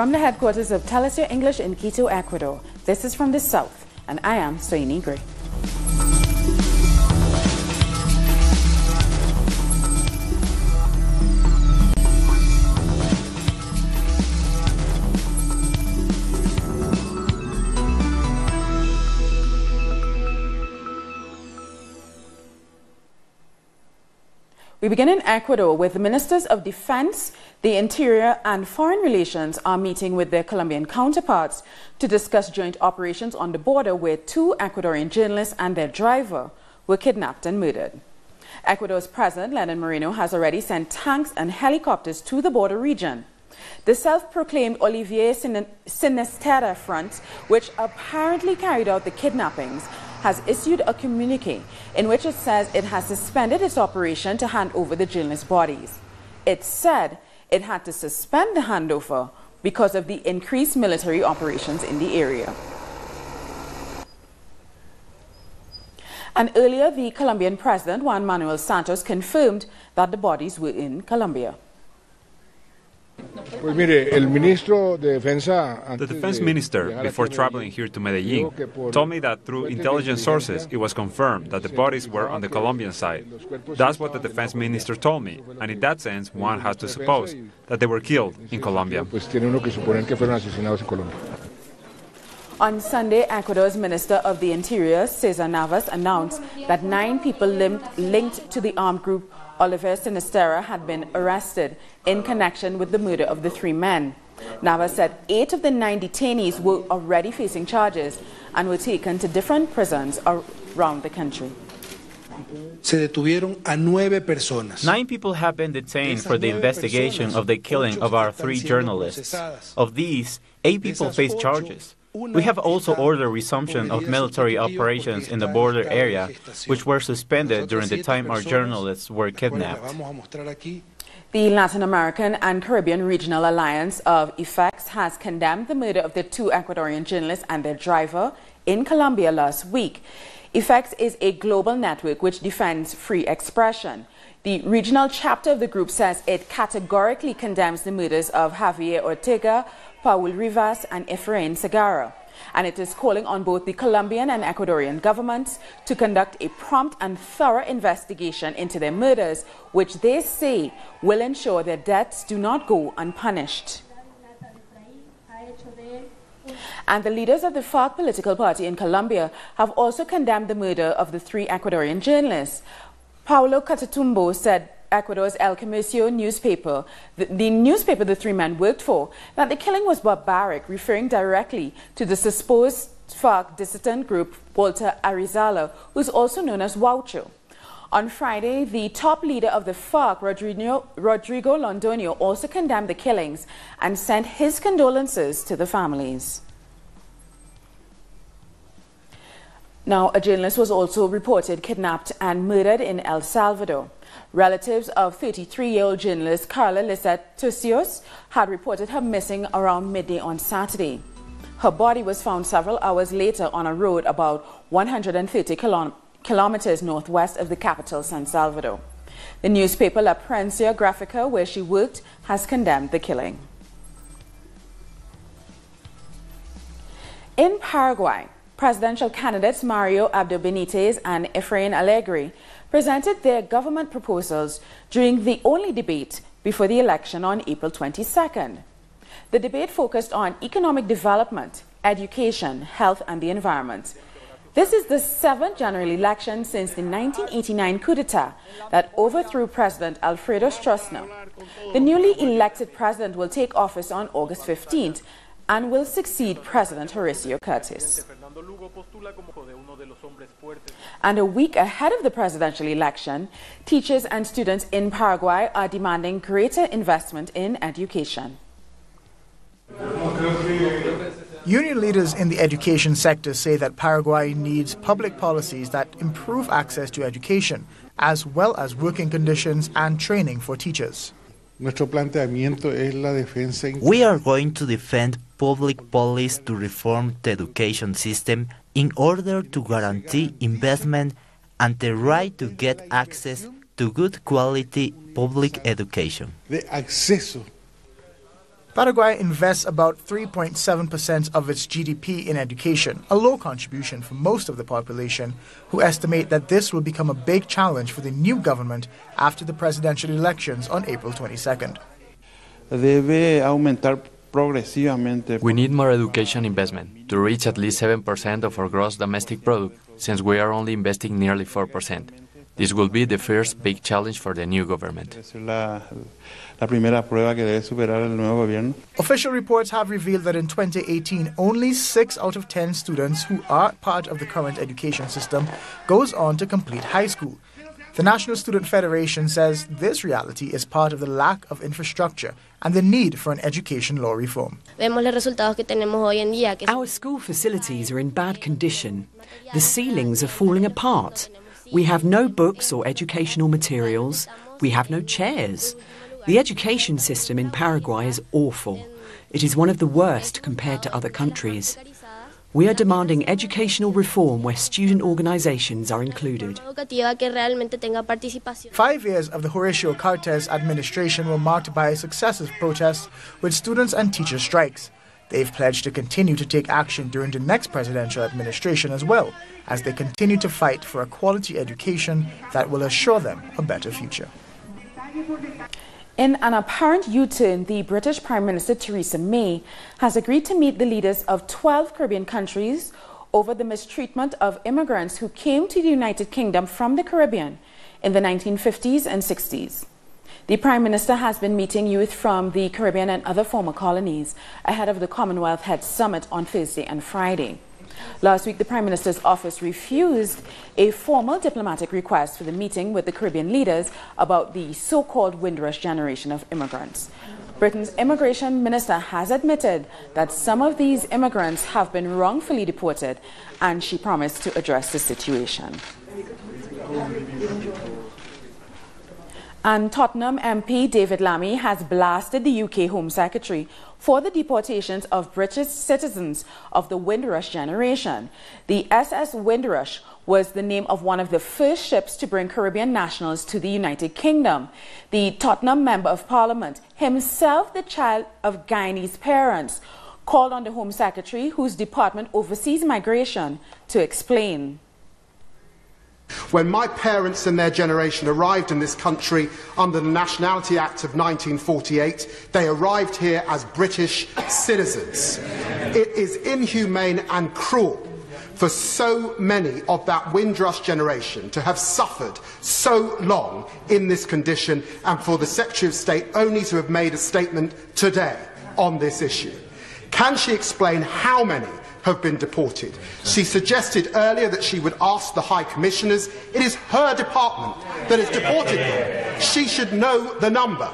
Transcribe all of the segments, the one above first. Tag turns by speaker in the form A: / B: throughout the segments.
A: From the headquarters of Telesur English in Quito, Ecuador, this is From the South, and I am Soini Gray. We begin in Ecuador, where the Ministers of Defense, the Interior and Foreign Relations are meeting with their Colombian counterparts to discuss joint operations on the border where 2 Ecuadorian journalists and their driver were kidnapped and murdered. Ecuador's President Lenin Moreno has already sent tanks and helicopters to the border region. The self-proclaimed Olivier Sinisterra Front, which apparently carried out the kidnappings, has issued a communique in which it says it has suspended its operation to hand over the journalists' bodies. It said it had to suspend the handover because of the increased military operations in the area. And earlier, the Colombian President, Juan Manuel Santos, confirmed that the bodies were in Colombia.
B: The defense minister, before traveling here to Medellin, told me that through intelligence sources it was confirmed that the bodies were on the Colombian side. That's what the defense minister told me, and in that sense one has to suppose that they were killed in Colombia.
A: On Sunday, Ecuador's Minister of the Interior, Cesar Navas, announced that 9 people linked to the armed group Olivier Sinisterra had been arrested in connection with the murder of the 3 men. Navas said 8 of the 9 detainees were already facing charges and were taken to different prisons around the country.
C: 9 people have been detained for the investigation of the killing of our 3 journalists. Of these, 8 people face charges. We have also ordered resumption of military operations in the border area, which were suspended during the time our journalists were kidnapped.
A: The Latin American and Caribbean Regional Alliance of EFEX has condemned the murder of the 2 Ecuadorian journalists and their driver in Colombia last week. EFEX is a global network which defends free expression. The regional chapter of the group says it categorically condemns the murders of Javier Ortega, Paul Rivas and Efrain Segarra, and it is calling on both the Colombian and Ecuadorian governments to conduct a prompt and thorough investigation into their murders, which they say will ensure their deaths do not go unpunished. And the leaders of the FARC political party in Colombia have also condemned the murder of the 3 Ecuadorian journalists. Paulo Catatumbo said Ecuador's El Comercio newspaper, the newspaper the 3 men worked for, that the killing was barbaric, referring directly to the supposed FARC dissident group Walter Arizala, who is also known as Waucho. On Friday, the top leader of the FARC, Rodrigo Londoño, also condemned the killings and sent his condolences to the families. Now, a journalist was also reported kidnapped and murdered in El Salvador. Relatives of 33-year-old journalist Carla Lisette Turcios had reported her missing around midday on Saturday. Her body was found several hours later on a road about 130 kilometers northwest of the capital, San Salvador. The newspaper La Prensa Gráfica, where she worked, has condemned the killing. In Paraguay, presidential candidates Mario Abdo Benitez and Efrain Alegre presented their government proposals during the only debate before the election on April 22nd. The debate focused on economic development, education, health and the environment. This is the 7th general election since the 1989 coup d'etat that overthrew President Alfredo Stroessner. The newly elected president will take office on August 15th and will succeed President Horacio Curtis. And a week ahead of the presidential election, teachers and students in Paraguay are demanding greater investment in education.
D: Union leaders in the education sector say that Paraguay needs public policies that improve access to education, as well as working conditions and training for teachers.
E: We are going to defend public policy to reform the education system in order to guarantee investment and the right to get access to good quality public education.
D: Paraguay invests about 3.7% of its GDP in education, a low contribution for most of the population, who estimate that this will become a big challenge for the new government after the presidential elections on April 22nd.
F: We need more education investment to reach at least 7% of our gross domestic product, since we are only investing nearly 4%. This will be the first big challenge for the new government.
D: Official reports have revealed that in 2018, only 6 out of 10 students who are part of the current education system goes on to complete high school. The National Student Federation says this reality is part of the lack of infrastructure and the need for an education law reform.
G: Our school facilities are in bad condition. The ceilings are falling apart. We have no books or educational materials. We have no chairs. The education system in Paraguay is awful. It is one of the worst compared to other countries. We are demanding educational reform where student organizations are included.
D: 5 years of the Horacio Cartes administration were marked by successive protests with students and teacher strikes. They've pledged to continue to take action during the next presidential administration as well, as they continue to fight for a quality education that will assure them a better future.
A: In an apparent U-turn, the British Prime Minister Teresa May has agreed to meet the leaders of 12 Caribbean countries over the mistreatment of immigrants who came to the United Kingdom from the Caribbean in the 1950s and 60s. The Prime Minister has been meeting youth from the Caribbean and other former colonies ahead of the Commonwealth Head Summit on Thursday and Friday. Last week, the Prime Minister's office refused a formal diplomatic request for the meeting with the Caribbean leaders about the so-called Windrush generation of immigrants. Britain's immigration minister has admitted that some of these immigrants have been wrongfully deported, and she promised to address the situation. And Tottenham MP David Lammy has blasted the UK Home Secretary for the deportations of British citizens of the Windrush generation. The SS Windrush was the name of one of the first ships to bring Caribbean nationals to the United Kingdom. The Tottenham Member of Parliament, himself the child of Guyanese parents, called on the Home Secretary, whose department oversees migration, to explain.
H: When my parents and their generation arrived in this country under the Nationality Act of 1948, they arrived here as British citizens. It is inhumane and cruel for so many of that Windrush generation to have suffered so long in this condition, and for the Secretary of State only to have made a statement today on this issue. Can she explain how many have been deported? She suggested earlier that she would ask the High Commissioners. It is her department that has deported them. She should know the number.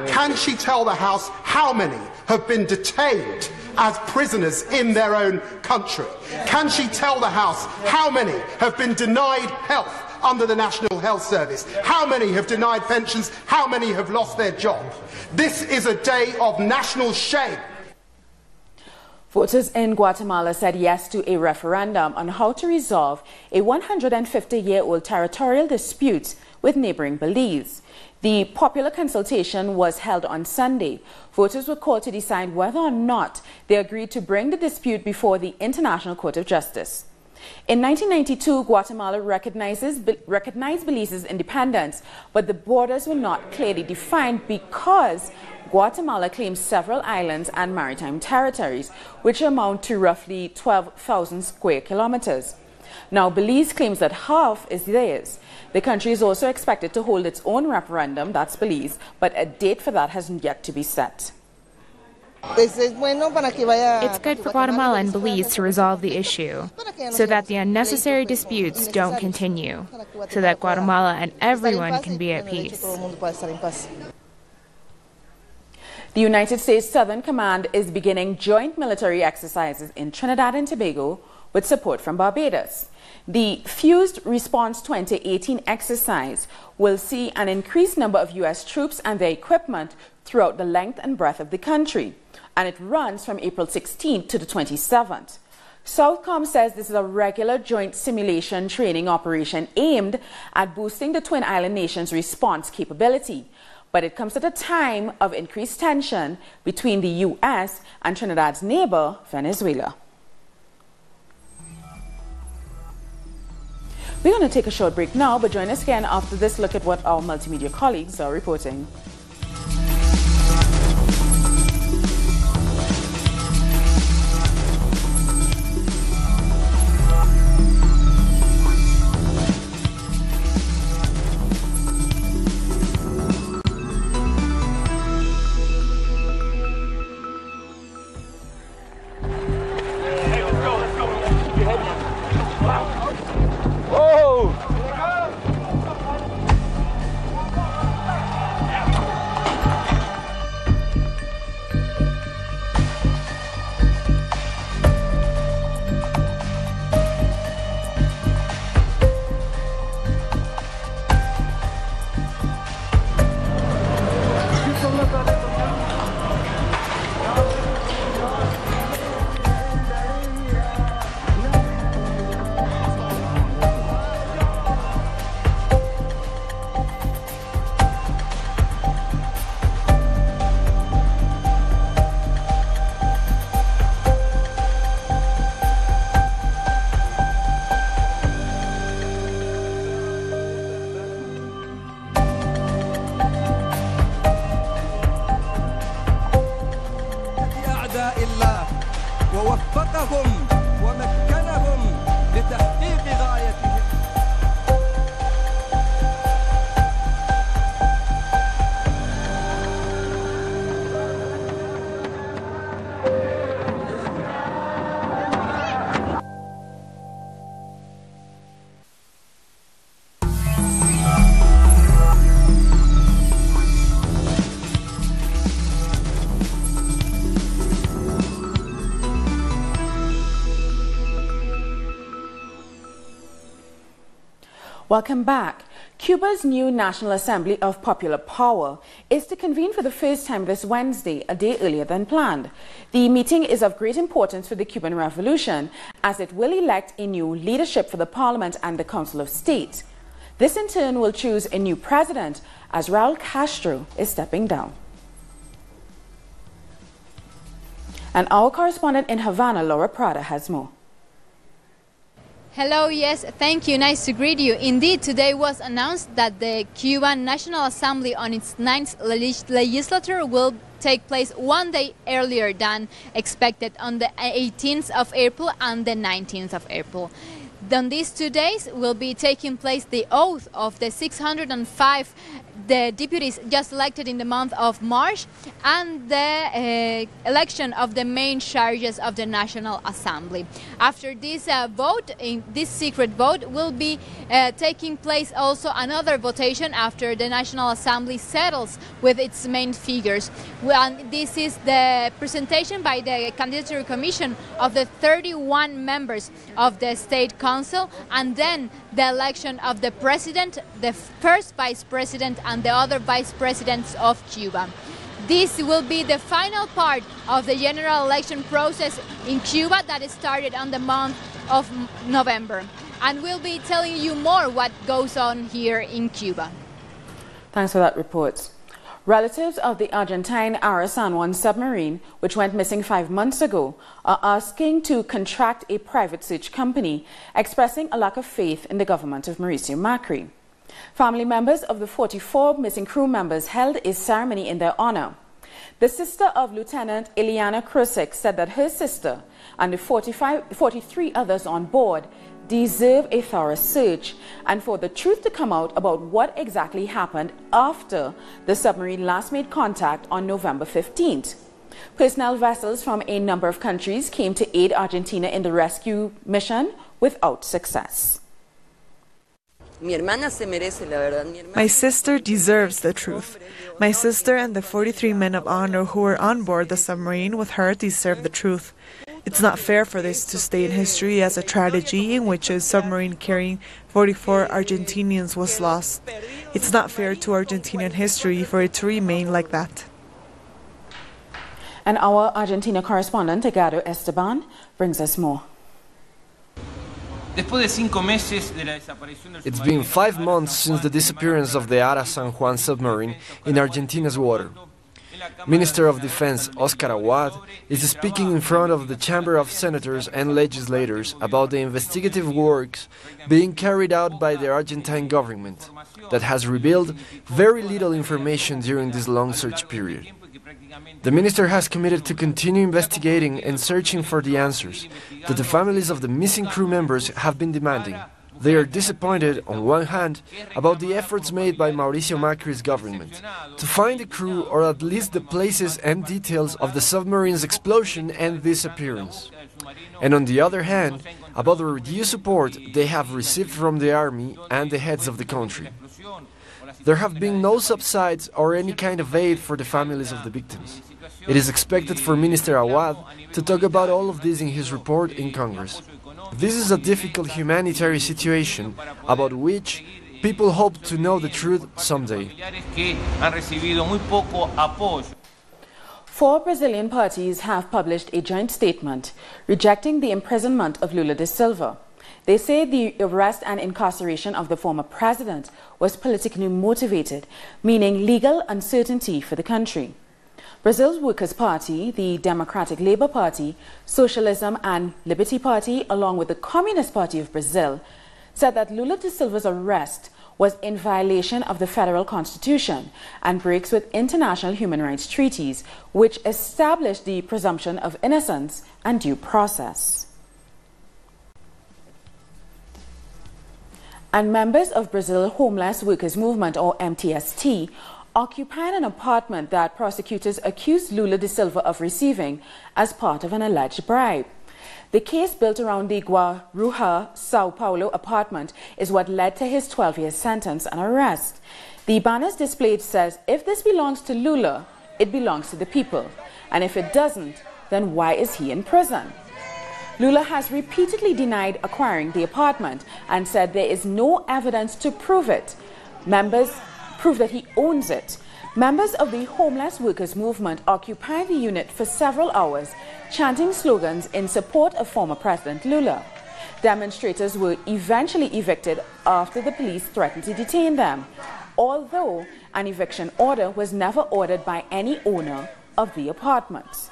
H: Can she tell the House how many have been detained as prisoners in their own country? Can she tell the House how many have been denied health under the National Health Service? How many have denied pensions? How many have lost their job? This is a day of national shame.
A: Voters in Guatemala said yes to a referendum on how to resolve a 150-year-old territorial dispute with neighboring Belize. The popular consultation was held on Sunday. Voters were called to decide whether or not they agreed to bring the dispute before the International Court of Justice. In 1992, Guatemala recognized Belize's independence, but the borders were not clearly defined because Guatemala claims several islands and maritime territories, which amount to roughly 12,000 square kilometers. Now, Belize claims that half is theirs. The country is also expected to hold its own referendum, that's Belize, but a date for that has yet to be set.
I: It's good for Guatemala and Belize to resolve the issue, so that the unnecessary disputes don't continue, so that Guatemala and everyone can be at peace.
A: The United States Southern Command is beginning joint military exercises in Trinidad and Tobago with support from Barbados. The Fused Response 2018 exercise will see an increased number of U.S. troops and their equipment throughout the length and breadth of the country, and it runs from April 16th to the 27th. Southcom says this is a regular joint simulation training operation aimed at boosting the Twin Island nations' response capability. but it comes at a time of increased tension between the U.S. and Trinidad's neighbor, Venezuela. We're going to take a short break now, but join us again after this look at what our multimedia colleagues are reporting. Welcome back. Cuba's new National Assembly of Popular Power is to convene for the first time this Wednesday, a day earlier than planned. The meeting is of great importance for the Cuban Revolution, as it will elect a new leadership for the Parliament and the Council of State. This in turn will choose a new president, as Raul Castro is stepping down. And our correspondent in Havana, Laura Prada, has more.
J: Hello, yes, thank you. Nice to greet you. Indeed, today was announced that the Cuban National Assembly on its 9th legislature will take place one day earlier than expected, on the 18th of April and the 19th of April. On these 2 days will be taking place the oath of the 605 the deputies just elected in the month of March, and the election of the main charges of the National Assembly. After this vote, this secret vote, will be taking place also another votation after the National Assembly settles with its main figures. This is the presentation by the Candidature Commission of the 31 members of the State Council, and then the election of the President, the first Vice President, and the other Vice Presidents of Cuba. This will be the final part of the general election process in Cuba that started on the month of November. And we'll be telling you more what goes on here in Cuba.
A: Thanks for that report. Relatives of the Argentine Ara San Juan submarine, which went missing 5 months ago, are asking to contract a private search company, expressing a lack of faith in the government of Mauricio Macri. Family members of the 44 missing crew members held a ceremony in their honor. The sister of Lieutenant Ileana Krusek said that her sister and the 43 others on board deserve a thorough search, and for the truth to come out about what exactly happened after the submarine last made contact on November 15th. Personnel vessels from a number of countries came to aid Argentina in the rescue mission without success.
K: My sister deserves the truth. My sister and the 43 men of honor who were on board the submarine with her deserve the truth. It's not fair for this to stay in history as a tragedy in which a submarine carrying 44 Argentinians was lost. It's not fair to Argentinian history for it to remain like that.
A: And our Argentina correspondent, Edgardo Esteban, brings us more.
L: It's been 5 months since the disappearance of the Ara San Juan submarine in Argentina's water. Minister of Defense Oscar Aguad is speaking in front of the Chamber of Senators and legislators about the investigative works being carried out by the Argentine government that has revealed very little information during this long search period. The minister has committed to continue investigating and searching for the answers that the families of the missing crew members have been demanding. They are disappointed, on one hand, about the efforts made by Mauricio Macri's government to find the crew or at least the places and details of the submarine's explosion and disappearance. And on the other hand, about the reduced support they have received from the army and the heads of the country. There have been no subsidies or any kind of aid for the families of the victims. It is expected for Minister Aguad to talk about all of this in his report in Congress. This is a difficult humanitarian situation about which people hope to know the truth someday.
A: 4 Brazilian parties have published a joint statement rejecting the imprisonment of Lula da Silva. They say the arrest and incarceration of the former president was politically motivated, meaning legal uncertainty for the country. Brazil's Workers' Party, the Democratic Labour Party, Socialism and Liberty Party, along with the Communist Party of Brazil, said that Lula da Silva's arrest was in violation of the federal constitution and breaks with international human rights treaties, which establish the presumption of innocence and due process. And members of Brazil's Homeless Workers Movement, or MTST, occupied an apartment that prosecutors accused Lula da Silva of receiving as part of an alleged bribe. The case, built around the Guarujá, Sao Paulo apartment, is what led to his 12-year sentence and arrest. The banners displayed says, if this belongs to Lula, it belongs to the people. And if it doesn't, then why is he in prison? Lula has repeatedly denied acquiring the apartment and said there is no evidence to prove it. Members prove that he owns it. Members of the Homeless Workers Movement occupied the unit for several hours, chanting slogans in support of former President Lula. Demonstrators were eventually evicted after the police threatened to detain them, although an eviction order was never ordered by any owner of the apartments.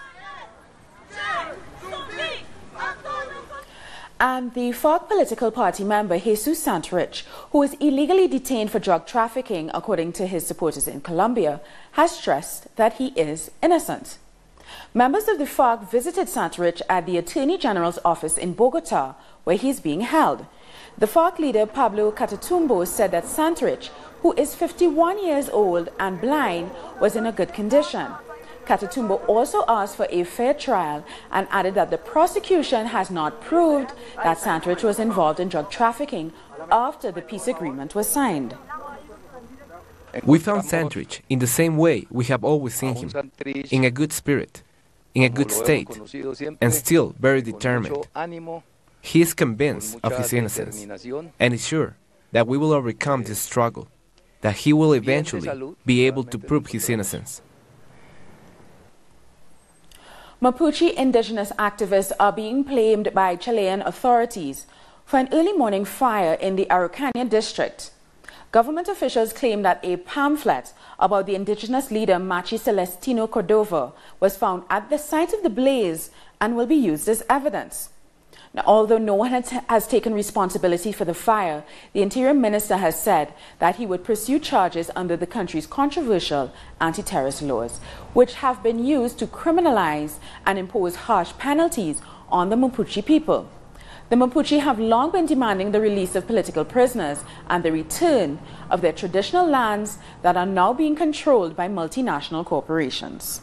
A: And the FARC political party member Jesus Santrich, who is illegally detained for drug trafficking, according to his supporters in Colombia, has stressed that he is innocent. Members of the FARC visited Santrich at the Attorney General's office in Bogota, where he is being held. The FARC leader Pablo Catatumbo said that Santrich, who is 51 years old and blind, was in a good condition. Catatumbo also asked for a fair trial and added that the prosecution has not proved that Santrich was involved in drug trafficking after the peace agreement was signed.
M: We found Santrich in the same way we have always seen him, in a good spirit, in a good state, and still very determined. He is convinced of his innocence and is sure that we will overcome this struggle, that he will eventually be able to prove his innocence.
A: Mapuche indigenous activists are being blamed by Chilean authorities for an early morning fire in the Araucania district. Government officials claim that a pamphlet about the indigenous leader Machi Celestino Cordova was found at the site of the blaze and will be used as evidence. Now, although no one has taken responsibility for the fire, the Interior Minister has said that he would pursue charges under the country's controversial anti-terrorist laws, which have been used to criminalize and impose harsh penalties on the Mapuche people. The Mapuche have long been demanding the release of political prisoners and the return of their traditional lands that are now being controlled by multinational corporations.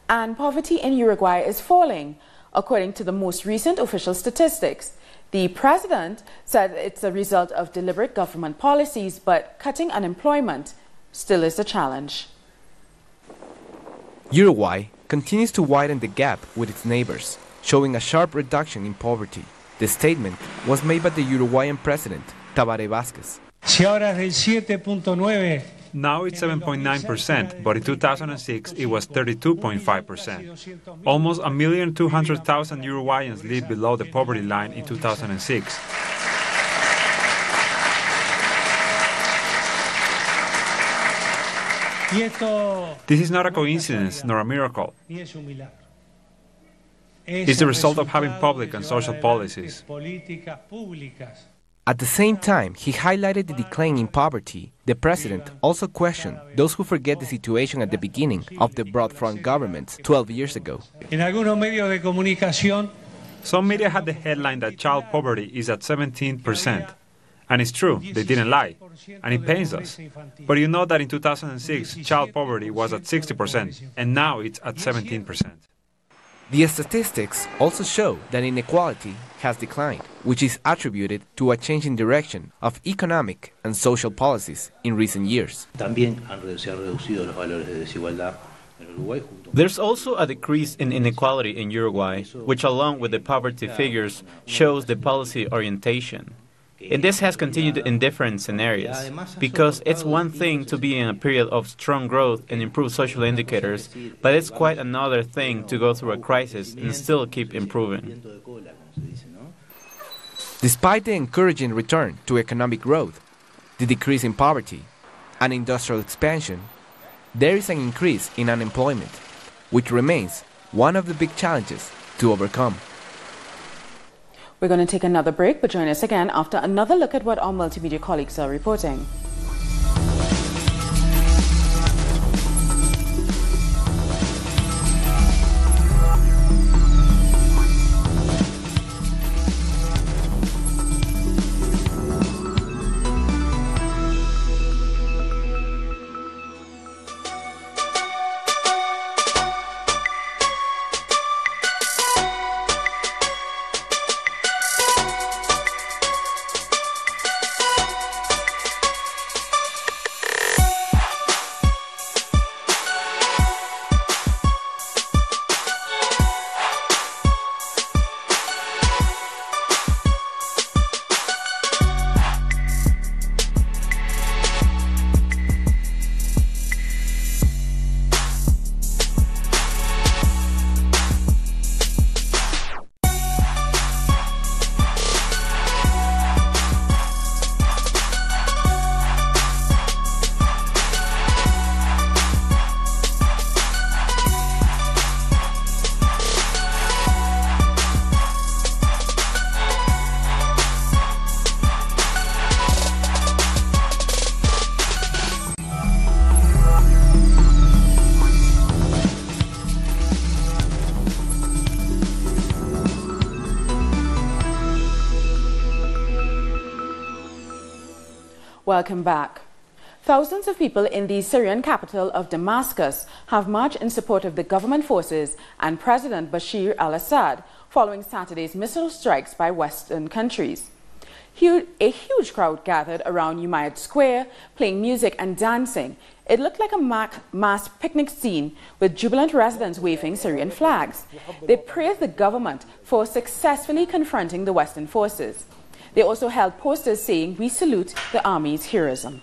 A: And poverty in Uruguay is falling, according to the most recent official statistics. The president said it's a result of deliberate government policies, but cutting unemployment still is a challenge.
M: Uruguay continues to widen the gap with its neighbors, showing a sharp reduction in poverty. The statement was made by the Uruguayan president, Tabaré Vázquez.
N: Si ahora es del 7.9
B: Now it's 7.9%, but in 2006 it was 32.5%. Almost 1,200,000 Uruguayans live below the poverty line in 2006. This is not a coincidence nor a miracle. It's the result of having public and social policies.
M: At the same time he highlighted the decline in poverty, the president also questioned those who forget the situation at the beginning of the broad front governments 12 years ago.
B: Some media had the headline that child poverty is at 17%. And it's true, they didn't lie, and it pains us. But you know that in 2006, child poverty was at 60%, and now it's at 17%.
M: The statistics also show that inequality has declined, which is attributed to a change in direction of economic and social policies in recent years.
C: There's also a decrease in inequality in Uruguay, which along with the poverty figures shows the policy orientation. And this has continued in different scenarios, because it's one thing to be in a period of strong growth and improve social indicators, but it's quite another thing to go through a crisis and still keep improving.
M: Despite the encouraging return to economic growth, the decrease in poverty, and industrial expansion, there is an increase in unemployment, which remains one of the big challenges to overcome.
A: We're going to take another break, but join us again after another look at what our multimedia colleagues are reporting. Welcome back. Thousands of people in the Syrian capital of Damascus have marched in support of the government forces and President Bashar al-Assad following Saturday's missile strikes by Western countries. A huge crowd gathered around Umayyad Square, playing music and dancing. It looked like a mass picnic scene with jubilant residents waving Syrian flags. They praised the government for successfully confronting the Western forces. They also held posters saying, "We salute the army's heroism."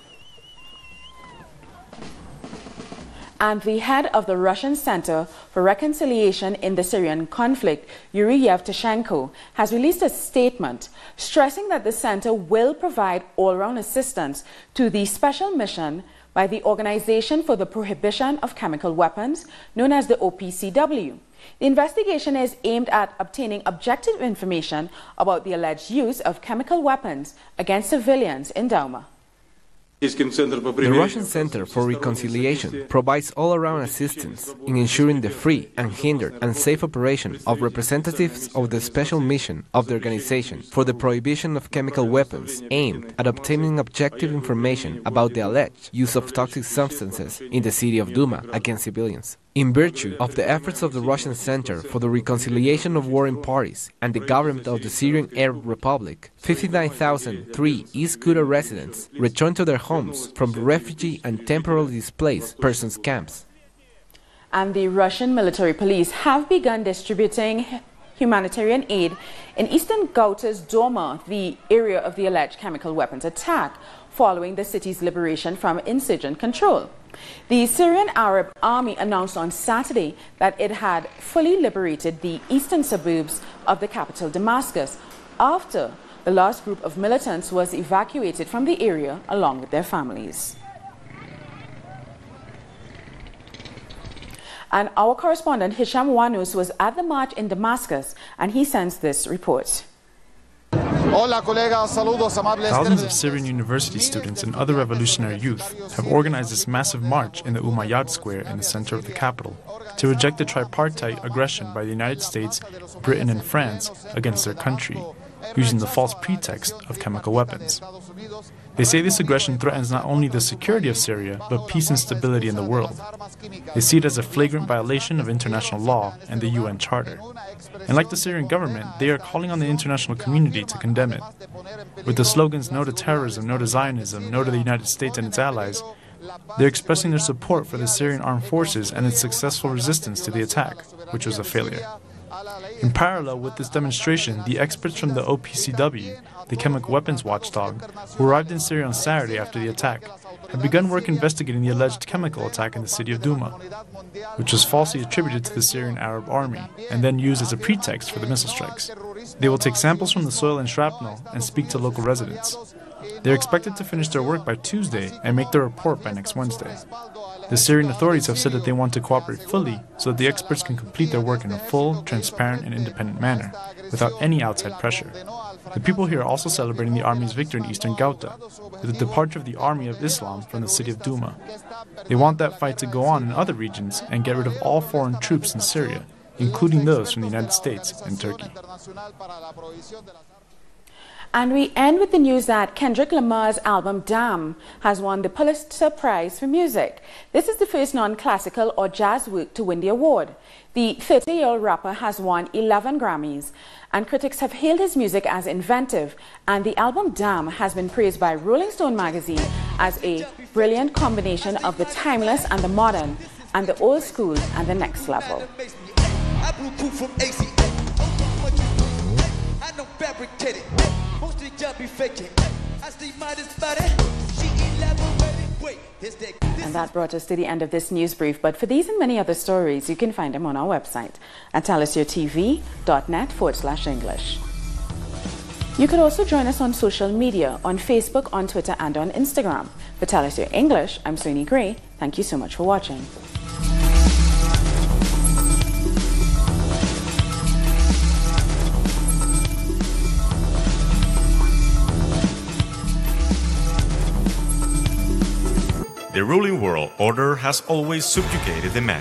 A: And the head of the Russian Center for Reconciliation in the Syrian conflict, Yuri Yevtushenko, has released a statement stressing that the center will provide all-round assistance to the special mission by the Organization for the Prohibition of Chemical Weapons, known as the OPCW. The investigation is aimed at obtaining objective information about the alleged use of chemical weapons against civilians in Douma.
M: The Russian Center for Reconciliation provides all-around assistance in ensuring the free, unhindered and safe operation of representatives of the special mission of the Organization for the Prohibition of Chemical Weapons, aimed at obtaining objective information about the alleged use of toxic substances in the city of Douma against civilians. In virtue of the efforts of the Russian Center for the Reconciliation of Warring Parties and the government of the Syrian Arab Republic, 59,003 East Ghouta residents returned to their homes from refugee and temporarily displaced persons camps.
A: And the Russian military police have begun distributing humanitarian aid in eastern Gauta's Doma, the area of the alleged chemical weapons attack, following the city's liberation from insurgent control. The Syrian Arab Army announced on Saturday that it had fully liberated the eastern suburbs of the capital, Damascus, after the last group of militants was evacuated from the area along with their families. And our correspondent Hisham Wanus was at the march in Damascus, and he sends this report.
N: Thousands of Syrian university students and other revolutionary youth have organized this massive march in the Umayyad Square in the center of the capital to reject the tripartite aggression by the United States, Britain and France against their country, using the false pretext of chemical weapons. They say this aggression threatens not only the security of Syria, but peace and stability in the world. They see it as a flagrant violation of international law and the UN Charter. And like the Syrian government, they are calling on the international community to condemn it. With the slogans "No to terrorism, no to Zionism, no to the United States and its allies," they're expressing their support for the Syrian armed forces and its successful resistance to the attack, which was a failure. In parallel with this demonstration, the experts from the OPCW, the chemical weapons watchdog, who arrived in Syria on Saturday after the attack, have begun work investigating the alleged chemical attack in the city of Douma, which was falsely attributed to the Syrian Arab Army and then used as a pretext for the missile strikes. They will take samples from the soil and shrapnel and speak to local residents. They're expected to finish their work by Tuesday and make their report by next Wednesday. The Syrian authorities have said that they want to cooperate fully so that the experts can complete their work in a full, transparent and independent manner, without any outside pressure. The people here are also celebrating the army's victory in eastern Ghouta, with the departure of the Army of Islam from the city of Douma. They want that fight to go on in other regions and get rid of all foreign troops in Syria, including those from the United States and Turkey.
A: And we end with the news that Kendrick Lamar's album Damn has won the Pulitzer Prize for Music. This is the first non-classical or jazz work to win the award. The 30-year-old rapper has won 11 Grammys, and critics have hailed his music as inventive, and the album Damn has been praised by Rolling Stone magazine as a brilliant combination of the timeless and the modern, and the old school and the next level. And that brought us to the end of this news brief. But for these and many other stories, you can find them on our website at talisyourtv.net/English. You could also join us on social media, on Facebook, on Twitter, and on Instagram. For Tell Us Your English, I'm Sonie Gray. Thank you so much for watching.
O: The ruling world order has always subjugated the man.